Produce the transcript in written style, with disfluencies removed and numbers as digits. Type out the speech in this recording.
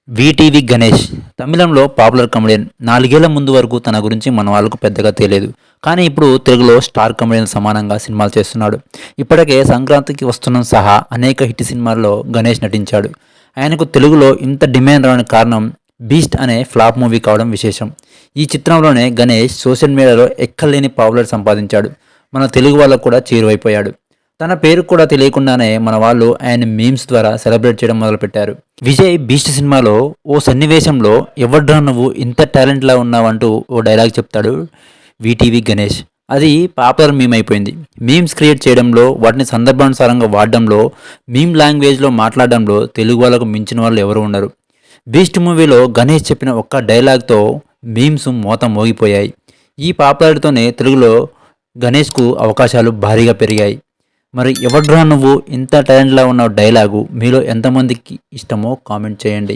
VTV Ganesh తమిళంలో popular comedian. 4 ఏళ్ల ముందు వరకు తన గురించి మన వాళ్ళకు పెద్దగా తెలియదు. కానీ ఇప్పుడు తెలుగులో స్టార్ కమెడియన్ సమానంగా సినిమాలు చేస్తున్నాడు. ఇప్పటికే సంక్రాంతికి వస్తున్నాం సహా అనేక హిట్ సినిమాల్లో గణేష్ నటించాడు. ఆయనకు తెలుగులో ఇంత డిమాండ్ రావడానికి కారణం బీస్ట్ అనే ఫ్లాప్ మూవీ కావడం విశేషం. ఈ చిత్రంలోనే గణేష్ సోషల్ మీడియాలో ఎక్కలేని పాపులర్ సంపాదించాడు. మన తెలుగు వాళ్ళకు కూడా చేరువైపోయాడు. తన పేరు కూడా తెలియకుండానే మన వాళ్ళు ఆయన మీమ్స్ ద్వారా సెలబ్రేట్ చేయడం మొదలుపెట్టారు. విజయ్ బీస్ట్ సినిమాలో ఓ సన్నివేశంలో ఎవడ్రా నువ్వు ఇంత టాలెంట్లా ఉన్నావంటూ ఓ డైలాగ్ చెప్తాడు వీటీవీ గణేష్. అది పాపులర్ మీమ్ అయిపోయింది. మీమ్స్ క్రియేట్ చేయడంలో, వాటిని సందర్భానుసారంగా వాడడంలో, మీమ్ లాంగ్వేజ్లో మాట్లాడడంలో తెలుగు వాళ్ళకు మించిన వాళ్ళు ఎవరు ఉండరు. బీస్ట్ మూవీలో గణేష్ చెప్పిన ఒక్క డైలాగ్తో మీమ్స్ మోత మోగిపోయాయి. ఈ పాపులారిటీతోనే తెలుగులో గణేష్కు అవకాశాలు భారీగా పెరిగాయి. మరి ఎవడ్రా నువ్వు ఇంత టాలెంట్లా ఉన్న డైలాగు మీలో ఎంతమందికి ఇష్టమో కామెంట్ చేయండి.